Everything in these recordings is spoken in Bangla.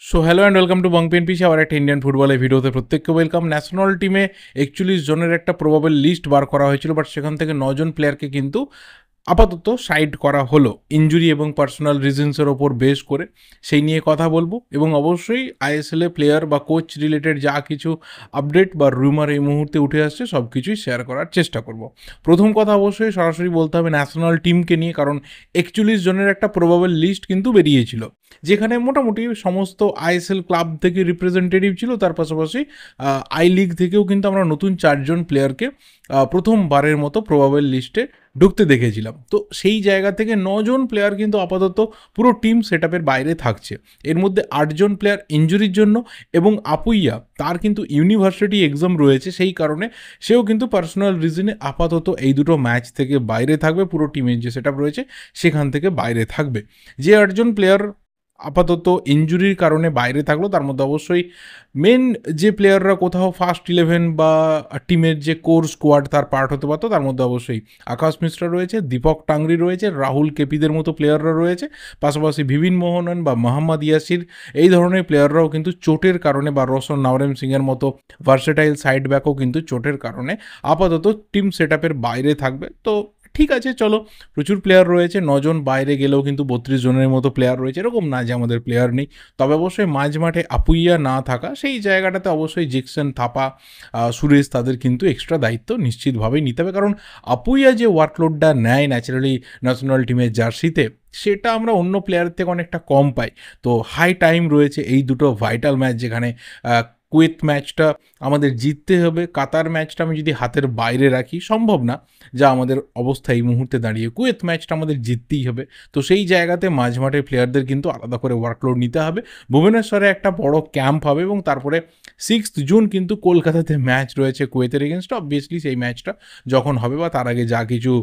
So hello and welcome to Bong PNPC আবার একটা ইন্ডিয়ান ফুটবলের ভিডিওতে প্রত্যেককে ওয়েলকাম। ন্যাশনাল টিমে 41 জনের একটা প্রবাবল লিস্ট বার করা হয়েছিল, বাট সেখান থেকে 9 জন প্লেয়ারকে কিন্তু আপাতত সাইড করা হলো ইনজুরি এবং পার্সোনাল রিজনসের ওপর বেস করে। সেই নিয়ে কথা বলবো এবং অবশ্যই আইএসএল এ প্লেয়ার বা কোচ রিলেটেড যা কিছু আপডেট বা রুমার এই মুহূর্তে উঠে আসছে সব কিছুই শেয়ার করার চেষ্টা করব। প্রথম কথা অবশ্যই সরাসরি বলতে হবে ন্যাশনাল টিমকে নিয়ে, কারণ 41 জনের একটা প্রবাবল লিস্ট কিন্তু বেরিয়েছিল, যেখানে মোটামুটি সমস্ত আইএসএল ক্লাব থেকে রিপ্রেজেন্টেটিভ ছিল। তার পাশাপাশি আই লিগ থেকেও কিন্তু আমরা নতুন 4 জন প্লেয়ারকে প্রথমবারের মতো প্রবাবল লিস্টে ঢুকতে দেখেছিলাম। তো সেই জায়গা থেকে 9 জন প্লেয়ার কিন্তু আপাতত পুরো টিম সেট আপের বাইরে থাকছে। এর মধ্যে 8 জন প্লেয়ার ইনজুরির জন্য, এবং আপুইয়া তার কিন্তু ইউনিভার্সিটি এক্সাম রয়েছে, সেই কারণে সেও কিন্তু পার্সোনাল রিজনে আপাতত এই দুটো ম্যাচ থেকে বাইরে থাকবে। পুরো টিমের যে সেট আপ রয়েছে সেখান থেকে বাইরে থাকবে। যে 8 জন প্লেয়ার আপাতত ইনজুরির কারণে বাইরে থাকলো, তার মধ্যে অবশ্যই মেন যে প্লেয়াররা কোথাও ফার্স্ট 11 বা টিমের যে কোর স্কোয়াড তার পার্ট হতে পারতো, তার মধ্যে অবশ্যই আকাশ মিশ্রা রয়েছে, দীপক টাংরি রয়েছে, রাহুল কেপিদের মতো প্লেয়াররা রয়েছে, পাশাপাশি ভিভিন মোহনন বা মোহাম্মদ ইয়াসির এই ধরনের প্লেয়াররাও কিন্তু চোটের কারণে, বা রোশন নাওরেম সিংয়ের মতো ভার্সেটাইল সাইড ব্যাকও কিন্তু চোটের কারণে আপাতত টিম সেট আপের বাইরে থাকবে। তো ঠিক আছে, চলো, প্রচুর প্লেয়ার রয়েছে, 9 জন বাইরে গেলেও কিন্তু 32 জনের মতো প্লেয়ার রয়েছে, এরকম না যে আমাদের প্লেয়ার নেই। তবে অবশ্যই মাঝ মাঠে আপুইয়া না থাকা সেই জায়গাটাতে অবশ্যই জেকসন, থাপা, সুরেশ তাদের কিন্তু এক্সট্রা দায়িত্ব নিশ্চিতভাবেই নিতে হবে, কারণ আপুইয়া যে ওয়ার্কলোডটা নেয় ন্যাচারালি ন্যাশনাল টিমের জার্সিতে, সেটা আমরা অন্য প্লেয়ারের থেকে অনেকটা কম পাই। তো হাই টাইম রয়েছে এই দুটো ভাইটাল ম্যাচ, যেখানে কুয়েত ম্যাচটা আমাদের জিততে হবে। কাতার ম্যাচটা আমি যদি হাতের বাইরে রাখি, সম্ভব না যা আমাদের অবস্থা এই মুহূর্তে দাঁড়িয়ে, কুয়েত ম্যাচটা আমাদের জিততেই হবে। তো সেই জায়গাতে মাঝ মাঠের প্লেয়ারদের কিন্তু আলাদা করে ওয়ার্কলোড নিতে হবে। ভুবনেশ্বরে একটা বড় ক্যাম্প হবে, এবং তারপরে 6 জুন কিন্তু কলকাতাতে ম্যাচ রয়েছে কুয়েতের এগেনস্ট। অবভিয়াসলি সেই ম্যাচটা যখন হবে বা তার আগে যা কিছু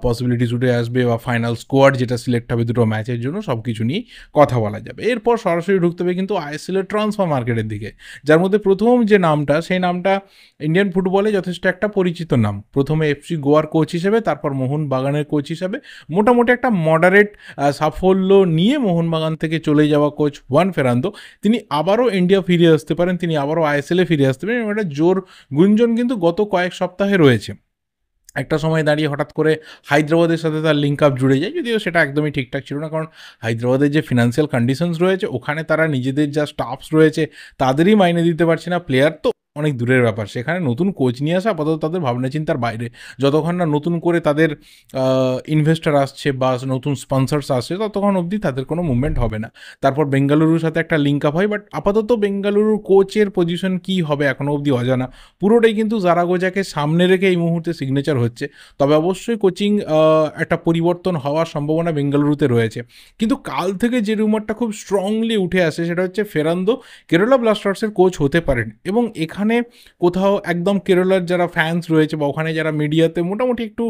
পসিবিলিটিস উঠে আসবে বা ফাইনাল স্কোয়াড যেটা সিলেক্ট হবে দুটো ম্যাচের জন্য, সব কিছু নিয়েই কথা বলা যাবে। এরপর সরাসরি ঢুকতে হবে কিন্তু আইএসএল এর ট্রান্সফার মার্কেটের দিকে, যার মধ্যে প্রথম যে নামটা, সেই নামটা ইন্ডিয়ান ফুটবলে যথেষ্ট একটা পরিচিত নাম। প্রথমে এফসি গোয়ার কোচ হিসেবে, তারপর মোহনবাগানের কোচ হিসেবে মোটামুটি একটা মডারেট সাফল্য নিয়ে মোহনবাগান থেকে চলে যাওয়া কোচ ওয়ান ফেরান্দো, তিনি আবারও ইন্ডিয়া ফিরে আসতে পারেন, তিনি আবারও আইএসএলে ফিরে আসতে পারেন। এটা জোর গুঞ্জন কিন্তু গত কয়েক সপ্তাহে রয়েছে। একটা সময় দাঁড়িয়ে হঠাৎ করে হায়দ্রাবাদের সাথে তার লিঙ্ক আপ জুড়ে যায়, যদিও সেটা একদমই ঠিকঠাক ছিল না, কারণ হায়দ্রাবাদের যে ফিনান্সিয়াল কন্ডিশনস রয়েছে, ওখানে তারা নিজেদের যা স্টাফস রয়েছে তাদেরই মাইনে দিতে পারছে না। প্লেয়ার তো অনেক দূরের ব্যাপার, সেখানে নতুন কোচ নিয়ে আসা আপাতত তাদের ভাবনা চিন্তার বাইরে। যতক্ষণ না নতুন করে তাদের ইনভেস্টার আসছে বা নতুন স্পন্সার্স আসছে, ততক্ষণ অবধি তাদের কোনো মুভমেন্ট হবে না। তারপর বেঙ্গালুরুর সাথে একটা লিঙ্ক আপ হয়, বাট আপাতত বেঙ্গালুরুর কোচের পজিশন কী হবে এখনও অবধি অজানা। পুরোটাই কিন্তু জারাগোজাকে সামনে রেখে এই মুহূর্তে সিগনেচার হচ্ছে। তবে অবশ্যই কোচিং একটা পরিবর্তন হওয়ার সম্ভাবনা বেঙ্গালুরুতে রয়েছে। কিন্তু কাল থেকে যে রুমারটা খুব স্ট্রংলি উঠে আসে, সেটা হচ্ছে ফেরান্দো কেরালা ব্লাস্টার্সের কোচ হতে পারেন। এবং এখানে কোথাও একদম কেরালার যারা ফ্যান্স রয়েছে বা ওখানে যারা মিডিয়াতে মোটামুটি একটু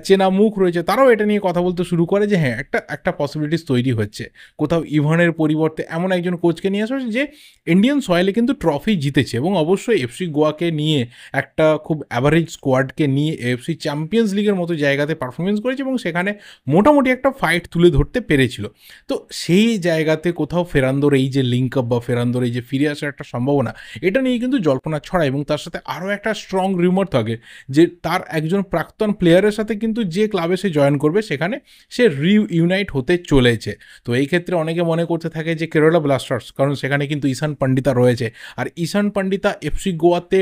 চেনা মুখ রয়েছে, তারাও এটা নিয়ে কথা বলতে শুরু করে যে হ্যাঁ, একটা পসিবিলিটিস তৈরি হচ্ছে। কোথাও ইভানের পরিবর্তে এমন একজন কোচকে নিয়ে আসা হচ্ছে যে ইন্ডিয়ান সয়েলে কিন্তু ট্রফি জিতেছে, এবং অবশ্যই এফসি গোয়াকে নিয়ে একটা খুব অ্যাভারেজ স্কোয়াডকে নিয়ে এফসি চ্যাম্পিয়ন্স লিগের মতো জায়গাতে পারফরমেন্স করেছে, এবং সেখানে মোটামুটি একটা ফাইট তুলে ধরতে পেরেছিল। তো সেই জায়গাতে কোথাও ফেরান্দোর এই যে লিঙ্ক আপ বা ফেরান্দোর এই যে ফিরে আসার একটা সম্ভাবনা, এটা নিয়ে কিন্তু জল্পনা ছড়ায়। এবং তার সাথে আরও একটা স্ট্রং রিউমার থাকে যে তার একজন প্রাক্তন প্লেয়ারের সাথে কিন্তু যে ক্লাবে সে জয়েন করবে সেখানে সে রিইউনাইট হতে চলেছে। তো এই ক্ষেত্রে অনেকে মনে করতে থাকে যে কেরালা ব্লাস্টার্স, কারণ সেখানে কিন্তু ঈশান পান্ডিতা রয়েছে, আর ঈশান পান্ডিতা এফসি গোয়াতে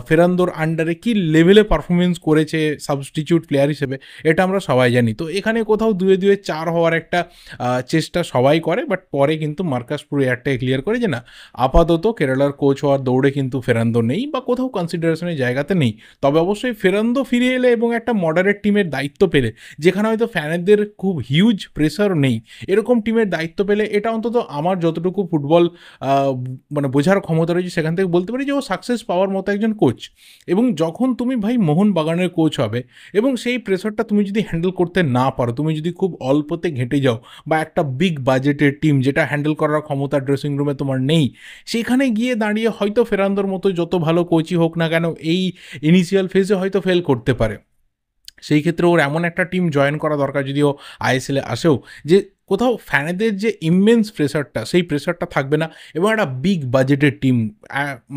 ফেরান্দোর আন্ডারে কি লেভেলে পারফরমেন্স করেছে সাবস্টিটিউট প্লেয়ার হিসেবে, এটা আমরা সবাই জানি। তো এখানে কোথাও 2-2 4 হওয়ার একটা চেষ্টা সবাই করে, বাট পরে কিন্তু মার্কাস পুরো এয়ারটাই ক্লিয়ার করে যে না, আপাতত কেরালার কোচ হওয়ার দৌড়ে কিন্তু ফেরান্দো নেই বা কোথাও কনসিডারেশনের জায়গাতে নেই। তবে অবশ্যই ফেরান্দো ফিরে এলে এবং একটা মডারেট টিমের দায়িত্ব পেলে, যেখানে হয়তো ফ্যানেদের খুব হিউজ প্রেসার নেই, এরকম টিমের দায়িত্ব পেলে, এটা অন্তত আমার যতটুকু ফুটবল মানে বোঝার ক্ষমতা রয়েছে সেখান থেকে বলতে পারি যে ও সাকসেস পাওয়ার মতো একজন কোচ। এবং যখন তুমি ভাই মোহনবাগানের কোচ হবে এবং সেই প্রেসারটা তুমি যদি হ্যান্ডেল করতে না পারো, তুমি যদি খুব অল্পতে ঘেঁটে যাও, বা একটা বিগ বাজেটের টিম যেটা হ্যান্ডেল করার ক্ষমতা ড্রেসিং রুমে তোমার নেই, সেখানে গিয়ে দাঁড়িয়ে হয়তো ফেরান্দোর মতো যত ভালো কোচই হোক না কেন, এই ইনিশিয়াল ফেজে হয়তো ফেল করতে পারে। সেই ক্ষেত্রে ওর এমন একটা টিম জয়েন করা দরকার, যদি ও আইএসএলে আসেও, যে কোথাও ফ্যানেদের যে ইমেন্স প্রেসারটা, সেই প্রেসারটা থাকবে না এবং একটা বিগ বাজেটের টিম,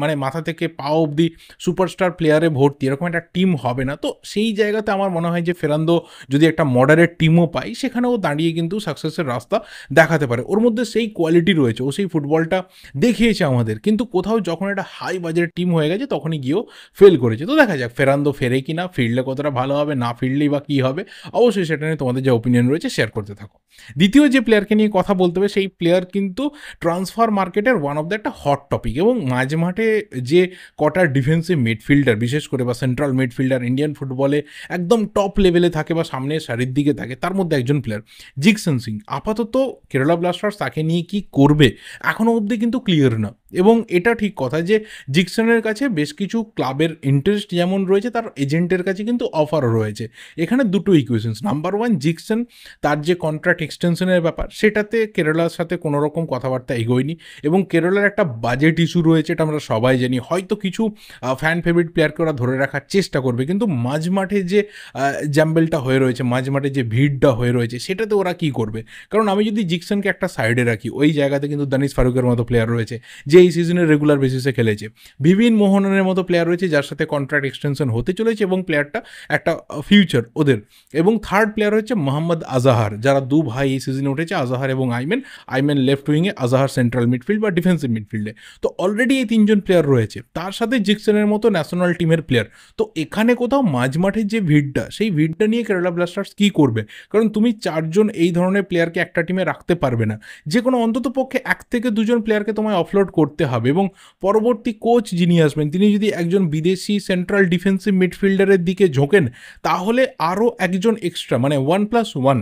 মানে মাথা থেকে পা অবধি সুপারস্টার প্লেয়ারে ভর্তি এরকম একটা টিম হবে না। তো সেই জায়গাতে আমার মনে হয় যে ফেরান্দো যদি একটা মডারেট টিমও পায়, সেখানেও দাঁড়িয়ে কিন্তু সাকসেসের রাস্তা দেখাতে পারে। ওর মধ্যে সেই কোয়ালিটি রয়েছে, ও সেই ফুটবলটা দেখিয়েছে আমাদের, কিন্তু কোথাও যখন একটা হাই বাজেটের টিম হয়ে গেছে তখনই গিয়েও ফেল করেছে। তো দেখা যাক ফেরান্দো ফেরে কি না, ফিরলে কতটা ভালো হবে, না ফিরলেই বা কী হবে। অবশ্যই সেটা নিয়ে তোমাদের যে ওপিনিয়ন রয়েছে শেয়ার করতে থাকো। দ্বিতীয় যে প্লেয়ারকে নিয়ে কথা বলতে হবে, সেই প্লেয়ার কিন্তু ট্রান্সফার মার্কেটের ওয়ান অফ দ্য একটা হট টপিক, এবং মাঝে মাঠে যে কটা ডিফেন্সিভ মিডফিল্ডার বিশেষ করে বা সেন্ট্রাল মিডফিল্ডার ইন্ডিয়ান ফুটবলে একদম টপ লেভেলে থাকে বা সামনের সারির দিকে থাকে, তার মধ্যে একজন প্লেয়ার জিকসন সিং। আপাতত কেরালা ব্লাস্টার্স তাকে নিয়ে কি করবে এখনও অবধি কিন্তু ক্লিয়ার না, এবং এটা ঠিক কথা যে জিকসনের কাছে বেশ কিছু ক্লাবের ইন্টারেস্ট যেমন রয়েছে, তার এজেন্টের কাছে কিন্তু অফারও রয়েছে। এখানে দুটো ইকুয়েশনস, নাম্বার ওয়ান, জিকসন তার যে কন্ট্রাক্ট এক্সটেনশনের ব্যাপার, সেটাতে কেরালার সাথে কোনো রকম কথাবার্তা এগোয়নি, এবং কেরালার একটা বাজেট ইস্যু রয়েছে, এটা আমরা সবাই জানি। হয়তো কিছু ফ্যান ফেভারিট প্লেয়ারকে ওরা ধরে রাখার চেষ্টা করবে, কিন্তু মাঝমাঠে যে জ্যাম্বেলটা হয়ে রয়েছে, মাঝমাঠে যে ভিড়টা হয়ে রয়েছে, সেটাতে ওরা কি করবে? কারণ আমি যদি জিকসনকে একটা সাইডে রাখি, ওই জায়গাতে কিন্তু দানিশ ফারুকের মতো প্লেয়ার রয়েছে যে এই সিজনে রেগুলার বেসিসে খেলেছে, বিভিন মোহনের মতো প্লেয়ার রয়েছে যার সাথে কন্ট্রাক্ট এক্সটেনশন হতে চলেছে এবং প্লেয়ারটা একটা ফিউচার ওদের। এবং থার্ড প্লেয়ার হচ্ছে মোহাম্মদ আজাহার, যারা দু ভাই এই সিজনে উঠেছে, আজাহার এবং আইমেন লেফট উইংয়ে, আজাহার সেন্ট্রাল মিডফিল্ড বা ডিফেন্সিভ মিডফিল্ডে। তো অলরেডি এই তিনজন প্লেয়ার রয়েছে, তার সাথে জিকসনের মতো ন্যাশনাল টিমের প্লেয়ার। তো এখানে কোথাও মাঝমাঠের যে ভিড়টা, সেই ভিড়টা নিয়ে কেরালা ব্লাস্টার্স কী করবে? কারণ তুমি চারজন এই ধরনের প্লেয়ারকে একটা টিমে রাখতে পারবে না, যে কোনো অন্তত পক্ষে এক থেকে দুজন প্লেয়ারকে তোমায় অফলোড করতে হবে, এবং পরবর্তী কোচ যিনি আসবেন তিনি যদি একজন বিদেশি সেন্ট্রাল ডিফেন্সিভ মিডফিল্ডারের দিকে ঝোঁকেন, তাহলে আরও একজন এক্সট্রা, মানে 1+1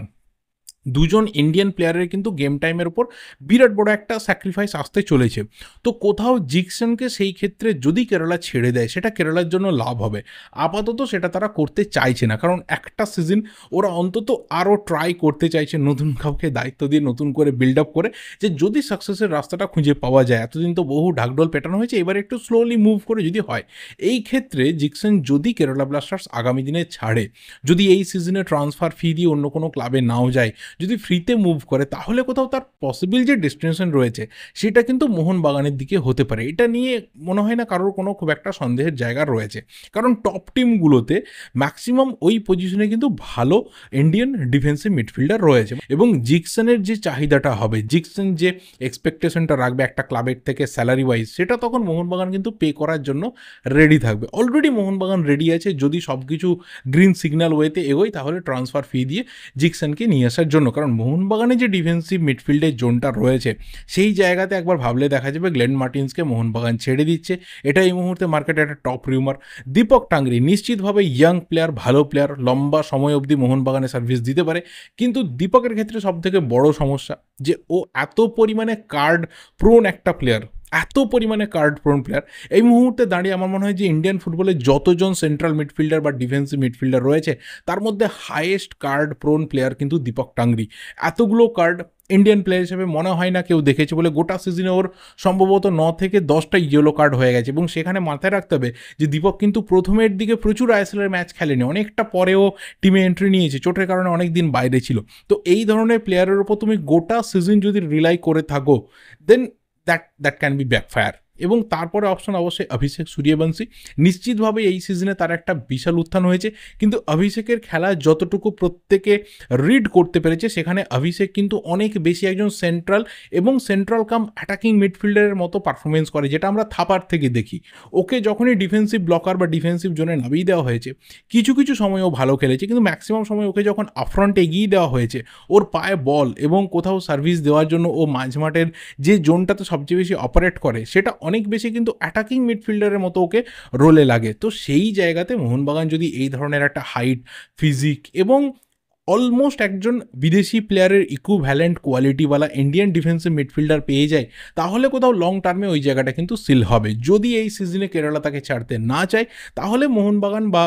দুজন ইন্ডিয়ান প্লেয়ারের কিন্তু গেম টাইমের উপর বিরাট বড় একটা স্যাক্রিফাইস আসতে চলেছে। তো কোথাও জিকসনকে সেই ক্ষেত্রে যদি কেরালা ছেড়ে দেয়, সেটা কেরালার জন্য লাভ হবে। আপাতত সেটা তারা করতে চাইছে না, কারণ একটা সিজন ওরা অন্তত আরও ট্রাই করতে চাইছে, নতুন কাউকে দায়িত্ব দিয়ে নতুন করে বিল্ড আপ করে, যে যদি সাকসেসের রাস্তাটা খুঁজে পাওয়া যায়। এতদিন তো বহু ঢাকঢোল পেটানো হয়েছে, এবার একটু স্লোলি মুভ করে যদি হয়। এই ক্ষেত্রে জিকসন যদি কেরালা ব্লাস্টার্স আগামী দিনে ছাড়ে, যদি এই সিজনে ট্রান্সফার ফি দিয়ে অন্য কোনো ক্লাবে নাও যায়, যদি ফ্রিতে মুভ করে, তাহলে কোথাও তার পসিবল যে ডেস্টিনেশন রয়েছে সেটা কিন্তু মোহনবাগানের দিকে হতে পারে। এটা নিয়ে মনে হয় না কারোর কোনো খুব একটা সন্দেহের জায়গা রয়েছে, কারণ টপ টিমগুলোতে ম্যাক্সিমাম ওই পজিশনে কিন্তু ভালো ইন্ডিয়ান ডিফেন্সিভ মিডফিল্ডার রয়েছে, এবং জিকসনের যে চাহিদাটা হবে, জিকসন যে এক্সপেকটেশনটা রাখবে একটা ক্লাবের থেকে স্যালারি ওয়াইজ, সেটা তখন মোহনবাগান কিন্তু পে করার জন্য রেডি থাকবে। অলরেডি মোহনবাগান রেডি আছে, যদি সব কিছু গ্রিন সিগন্যাল ওয়েতে এগোয়, তাহলে ট্রান্সফার ফি দিয়ে জিকসনকে নিয়ে আসার জন্য। কারণ মোহনবাগানে যে ডিফেন্সিভ মিডফিল্ডের জোনটা রয়েছে, সেই জায়গাতে একবার ভাবলে দেখা যাবে গ্লেন মার্টিন্সকে মোহনবাগান ছেড়ে দিচ্ছে। এটা এই মুহূর্তে মার্কেটে একটা টপ রিউমার। দীপক টাংরি নিশ্চিতভাবে ইয়াং প্লেয়ার, ভালো প্লেয়ার, লম্বা সময় অবধি মোহনবাগানে সার্ভিস দিতে পারে, কিন্তু দীপকের ক্ষেত্রে সবথেকে বড় সমস্যা যে ও এত পরিমাণে কার্ড প্রোন একটা প্লেয়ার, এত পরিমাণে কার্ড প্রোন প্লেয়ার। এই মুহূর্তে দাঁড়িয়ে আমার মনে হয় যে ইন্ডিয়ান ফুটবলে যতজন সেন্ট্রাল মিডফিল্ডার বা ডিফেন্সিভ মিডফিল্ডার রয়েছে, তার মধ্যে হাইয়েস্ট কার্ড প্রোন প্লেয়ার কিন্তু দীপক টাংরি। এতগুলো কার্ড ইন্ডিয়ান প্লেয়ার হিসেবে মনে হয় না কেউ দেখেছে বলে। গোটা সিজনে ওর সম্ভবত 9 থেকে 10টা ইয়েলো কার্ড হয়ে গেছে, এবং সেখানে মাথায় রাখতে হবে যে দীপক কিন্তু প্রথমের দিকে প্রচুর আইএসএলের ম্যাচ খেলেনি, অনেকটা পরেও টিমে এন্ট্রি নিয়েছে, চোটের কারণে অনেক দিন বাইরে ছিল। তো এই ধরনের প্লেয়ারের উপর তুমি গোটা সিজন যদি রিলাই করে থাকো, দেন দ্যাট ক্যান বি ব্যাকফায়ার। এবং তারপরে অপশন অবশ্যই অভিষেক সূর্যবংশী। নিশ্চিতভাবে এই সিজনে তার একটা বিশাল উত্থান হয়েছে, কিন্তু অভিষেকের খেলা যতটুকু প্রত্যেকে রিড করতে পেরেছে, সেখানে অভিষেক কিন্তু অনেক বেশি একজন সেন্ট্রাল কাম অ্যাটাকিং মিডফিল্ডারের মতো পারফরমেন্স করে, যেটা আমরা থাপার থেকে দেখি। ওকে যখনই ডিফেন্সিভ ব্লকার বা ডিফেন্সিভ জোনে নামিয়ে দেওয়া হয়েছে, কিছু কিছু সময় ও ভালো খেলেছে, কিন্তু ম্যাক্সিমাম সময় ওকে যখন আপফ্রন্টে এগিয়ে দেওয়া হয়েছে, ওর পায়ে বল এবং কোথাও সার্ভিস দেওয়ার জন্য ও মাঝমাঠের যে জোনটাতে সবচেয়ে বেশি অপারেট করে, সেটা অনেক বেশি কিন্তু অ্যাটাকিং মিডফিল্ডারের মতো ওকে রোলে লাগে। তো সেই জায়গাতে মোহনবাগান যদি এই ধরনের একটা হাইট, ফিজিক এবং অলমোস্ট একজন বিদেশি প্লেয়ারের ইকুইভ্যালেন্ট কোয়ালিটিওয়ালা ইন্ডিয়ান ডিফেন্সিভ মিডফিল্ডার পেয়ে যায়, তাহলে কোথাও লং টার্মে ওই জায়গাটা কিন্তু সিল হবে। যদি এই সিজনে কেরালা তাকে ছাড়তে না চায়, তাহলে মোহনবাগান বা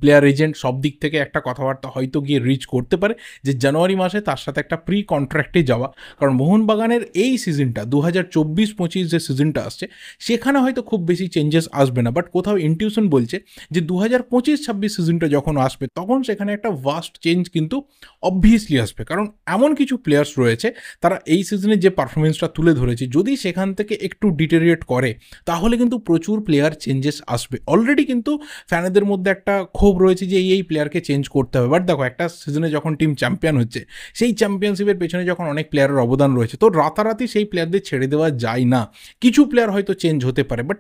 প্লেয়ার এজেন্ট সব দিক থেকে একটা কথাবার্তা হয়তো গিয়ে রিচ করতে পারে যে জানুয়ারি মাসে তার সাথে একটা প্রি কন্ট্রাক্টে যাওয়া। কারণ মোহনবাগানের এই সিজনটা 2024-25 যে সিজনটা আসছে সেখানে হয়তো খুব বেশি চেঞ্জেস আসবে না, বাট কোথাও ইনটিউশন বলছে যে 2025-26 সিজনটা যখন আসবে তখন সেখানে একটা ভাস্ট চেঞ্জ কিন্তু অবভিয়াসলি আসবে। কারণ এমন কিছু প্লেয়ার্স রয়েছে তারা এই সিজনে যে পারফরমেন্সটা তুলে ধরেছে যদি সেখান থেকে একটু ডিটেরিয়েট করে তাহলে কিন্তু প্রচুর প্লেয়ার চেঞ্জেস আসবে। অলরেডি কিন্তু ফ্যানেদের মধ্যে একটা ক্ষোভ রয়েছে যে এই প্লেয়ারকে চেঞ্জ করতে হবে। বাট দেখো, একটা সিজনে যখন টিম চ্যাম্পিয়ন হচ্ছে সেই চ্যাম্পিয়নশিপের পেছনে যখন অনেক প্লেয়ারের অবদান রয়েছে তো রাতারাতি সেই প্লেয়ারদের ছেড়ে দেওয়া যায় না। কিছু প্লেয়ার হয়তো চেঞ্জ হতে পারে, বাট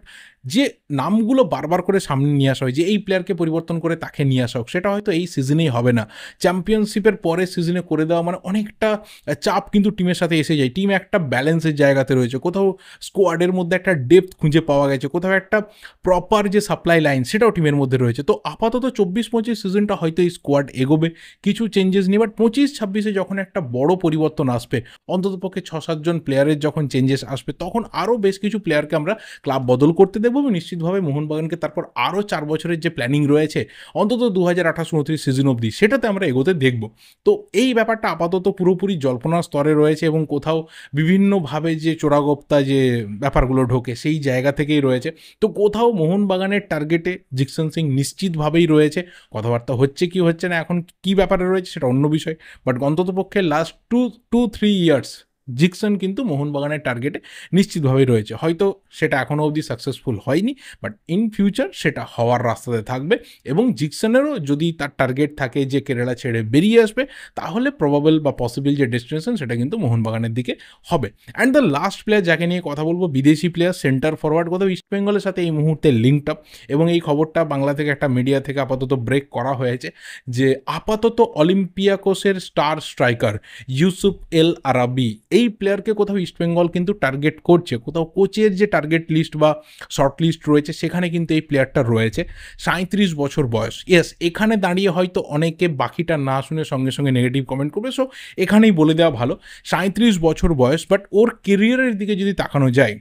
যে নামগুলো বারবার করে সামনে নিয়ে আসা হয় যে এই প্লেয়ারকে পরিবর্তন করে তাকে নিয়ে আসা হোক, সেটা হয়তো এই সিজনেই হবে না। চ্যাম্পিয়নশিপের পরের সিজনে করে দেওয়া মানে অনেকটা চাপ কিন্তু টিমের সাথে এসে যায়। টিম একটা ব্যালেন্সের জায়গাতে রয়েছে, কোথাও স্কোয়াডের মধ্যে একটা ডেপথ খুঁজে পাওয়া গেছে, কোথাও একটা প্রপার যে সাপ্লাই লাইন সেটাও টিমের মধ্যে রয়েছে। তো আপাতত 24-25 সিজনটা হয়তো এই স্কোয়াড এগোবে, কিছু চেঞ্জেস নিয়ে। বাট 25-26 যখন একটা বড় পরিবর্তন আসবে, অন্ততপক্ষে 6-7 জন প্লেয়ারের যখন চেঞ্জেস আসবে তখন আরও বেশ কিছু প্লেয়ারকে আমরা ক্লাব বদল করতে দেবো। এবং নিশ্চিতভাবে মোহনবাগানকে তারপর আরও 4 বছরের যে প্ল্যানিং রয়েছে অন্তত 2028-29 সিজন অবধি সেটাতে আমরা এগোতে দেখব। তো এই ব্যাপারটা আপাতত পুরোপুরি জল্পনার স্তরে রয়েছে এবং কোথাও বিভিন্নভাবে যে চোরাগোপ্তা যে ব্যাপারগুলো ঢোকে সেই জায়গা থেকেই রয়েছে। তো কোথাও মোহনবাগানের টার্গেটে জিকসন সিং নিশ্চিতভাবেই রয়েছে। কথাবার্তা হচ্ছে কি হচ্ছে না এখন কি ব্যাপারে রয়েছে সেটা অন্য বিষয়, বাট অন্ততপক্ষে লাস্ট 2-3 ইয়ার্স জিকসন কিন্তু মোহনবাগানের টার্গেটে নিশ্চিতভাবেই রয়েছে। হয়তো সেটা এখনও অবধি সাকসেসফুল হয়নি, বাট ইন ফিউচার সেটা হওয়ার রাস্তাতে থাকবে। এবং জিকসনেরও যদি তার টার্গেট থাকে যে কেরালা ছেড়ে বেরিয়ে আসবে তাহলে প্রবাবল বা পসিবল যে ডেস্টিনেশন সেটা কিন্তু মোহনবাগানের দিকে হবে। অ্যান্ড দ্য লাস্ট প্লেয়ার যাকে নিয়ে কথা বলবো, বিদেশি প্লেয়ার সেন্টার ফরওয়ার্ড, কোথাও ইস্টবেঙ্গলের সাথে এই মুহূর্তে লিঙ্কড আপ। এবং এই খবরটা বাংলা থেকে একটা মিডিয়া থেকে আপাতত ব্রেক করা হয়েছে যে আপাতত অলিম্পিয়াকোসের স্টার স্ট্রাইকার ইউসুফ এল আরাবি এই প্লেয়ারকে কোথাও ইস্টবেঙ্গল কিন্তু টার্গেট করছে। কোথাও কোচের যে টার্গেট লিস্ট বা শর্ট লিস্ট রয়েছে সেখানে কিন্তু এই প্লেয়ারটা রয়েছে। 37 বছর বয়স। ইয়েস, এখানে দাঁড়িয়ে হয়তো অনেকে বাকিটা না শুনে সঙ্গে সঙ্গে নেগেটিভ কমেন্ট করবে, সো এখানেই বলে দেওয়া ভালো। 37 বছর বয়স, বাট ওর কেরিয়ারের দিকে যদি তাকানো যায়,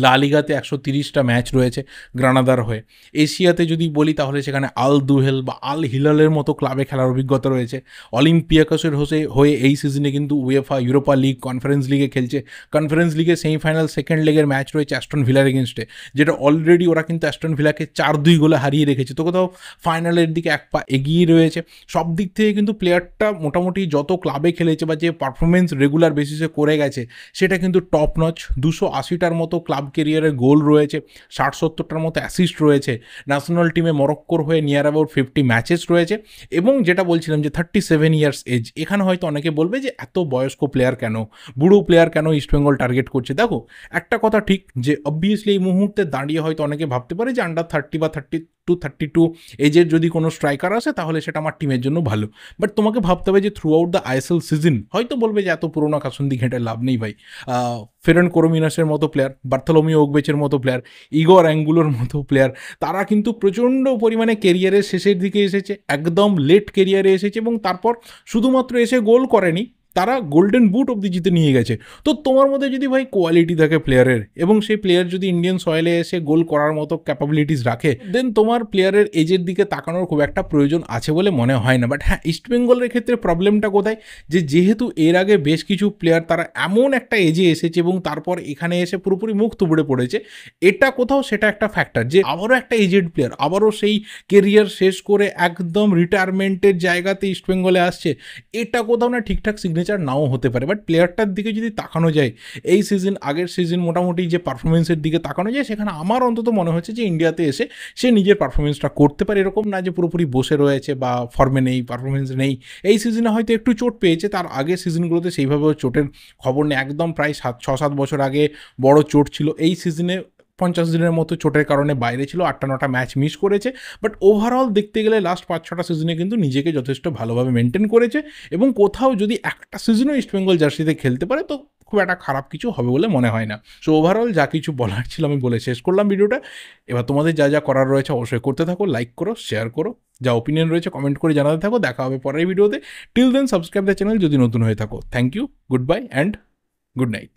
লা লিগাতে 130টা ম্যাচ রয়েছে গ্রানাদার হয়ে। এশিয়াতে যদি বলি তাহলে সেখানে আল দুহেল বা আল হিলালের মতো ক্লাবে খেলার অভিজ্ঞতা রয়েছে। অলিম্পিয়াকসের হয়ে এই সিজনে কিন্তু উয়েফা ইউরোপা লিগ, কনফারেন্স লিগে খেলছে। কনফারেন্স লিগে সেমিফাইনাল সেকেন্ড লেগের ম্যাচ রয়েছে অ্যাস্টন ভিলার এগেনস্টে, যেটা অলরেডি ওরা কিন্তু অ্যাস্টন ভিলাকে 4-2 গোলে হারিয়ে রেখেছে। তো কোথাও ফাইনালের দিকে এক পা এগিয়ে রয়েছে। সব দিক থেকে কিন্তু প্লেয়ারটা মোটামুটি যত ক্লাবে খেলেছে বা যে পারফরমেন্স রেগুলার বেসিসে করে গেছে সেটা কিন্তু টপ নচ। 280টার মতো ক্লাব কেরিয়ারে গোল রয়েছে, 60-70টার মতো অ্যাসিস্ট রয়েছে। ন্যাশনাল টিমে মরক্কোর হয়ে নিয়ার অ্যাবাউট 50 ম্যাচেস রয়েছে। এবং যেটা বলছিলাম যে 37 ইয়ার্স এজ, এখানে হয়তো অনেকে বলবে যে এত বয়স্ক প্লেয়ার কেন, বুড়ো প্লেয়ার কেন ইস্টবেঙ্গল টার্গেট করছে। দেখো, একটা কথা ঠিক যে অবভিয়াসলি এই মুহূর্তে দাঁড়িয়ে হয়তো অনেকে ভাবতে পারে যে আন্ডার 30 বা 32 এজের যদি কোনো স্ট্রাইকার আসে তাহলে সেটা আমার টিমের জন্য ভালো। বাট তোমাকে ভাবতে হবে যে through out the ISL season হয়তো বলবে যে এত পুরোনো কাসুন্দি ঘেঁটে লাভ নেই ভাই। ফেরন কোরোমিনাসের মতো প্লেয়ার, বার্থোলোমিও ওগবেচের মতো প্লেয়ার, ইগর অ্যাঙ্গুলোর মতো প্লেয়ার, তারা কিন্তু প্রচণ্ড পরিমাণে কেরিয়ারের শেষের দিকে এসেছে, একদম লেট কেরিয়ারে এসেছে এবং তারপর শুধুমাত্র এসে গোল করেনি, তারা গোল্ডেন বুট অব্দি জিতে নিয়ে গেছে। তো তোমার মধ্যে যদি ভাই কোয়ালিটি থাকে প্লেয়ারের এবং সেই প্লেয়ার যদি ইন্ডিয়ান সয়েলে এসে গোল করার মতো ক্যাপাবিলিটিস রাখে, দেন তোমার প্লেয়ারের এজের দিকে তাকানোর খুব একটা প্রয়োজন আছে বলে মনে হয় না। বাট হ্যাঁ, ইস্টবেঙ্গলের ক্ষেত্রে প্রবলেমটা কোথায়, যে যেহেতু এর আগে বেশ কিছু প্লেয়ার তারা এমন একটা এজে এসেছে এবং তারপর এখানে এসে পুরোপুরি মুখ থুবড়ে পড়েছে, এটা কোথাও সেটা একটা ফ্যাক্টর যে আবারও একটা এজেড প্লেয়ার আবারও সেই কেরিয়ার শেষ করে একদম রিটায়ারমেন্টের জায়গাতে ইস্টবেঙ্গলে আসছে, এটা কোথাও না ঠিকঠাক সিগনেচার নাও হতে পারে। বাট প্লেয়ারটার দিকে যদি তাকানো যায়, এই সিজন আগের সিজন মোটামুটি যে পারফরমেন্সের দিকে তাকানো যায়, সেখানে আমার অন্তত মনে হচ্ছে যে ইন্ডিয়াতে এসে সে নিজের পারফরমেন্সটা করতে পারে। এরকম না যে পুরোপুরি বসে রয়েছে বা ফর্মে নেই, পারফরমেন্স নেই। এই সিজনে হয়তো একটু চোট পেয়েছে, তার আগের সিজনগুলোতে সেইভাবে চোটের খবর নেই। একদম প্রায় 6-7 বছর আগে বড় চোট ছিল। এই সিজনে 50 দিনের মতো চোটের কারণে বাইরে ছিল, 8-9টা ম্যাচ মিস করেছে। বাট ওভারঅল দেখতে গেলে লাস্ট 5-6টা সিজনে কিন্তু নিজেকে যথেষ্ট ভালোভাবে মেনটেন করেছে এবং কোথাও যদি একটা সিজনও ইস্টবেঙ্গল জার্সিতে খেলতে পারে তো খুব একটা খারাপ কিছু হবে বলে মনে হয় না। সো ওভারঅল যা কিছু বলার ছিল আমি বলে শেষ করলাম ভিডিওটা। এবার তোমাদের যা যা করার রয়েছে অবশ্যই করতে থাকো, লাইক করো, শেয়ার করো, যা ওপিনিয়ন রয়েছে কমেন্ট করে জানাতে থাকো। দেখা হবে পরের ভিডিওতে। Till then subscribe the channel যদি নতুন হয়ে থাকো। Thank you, good bye and good night.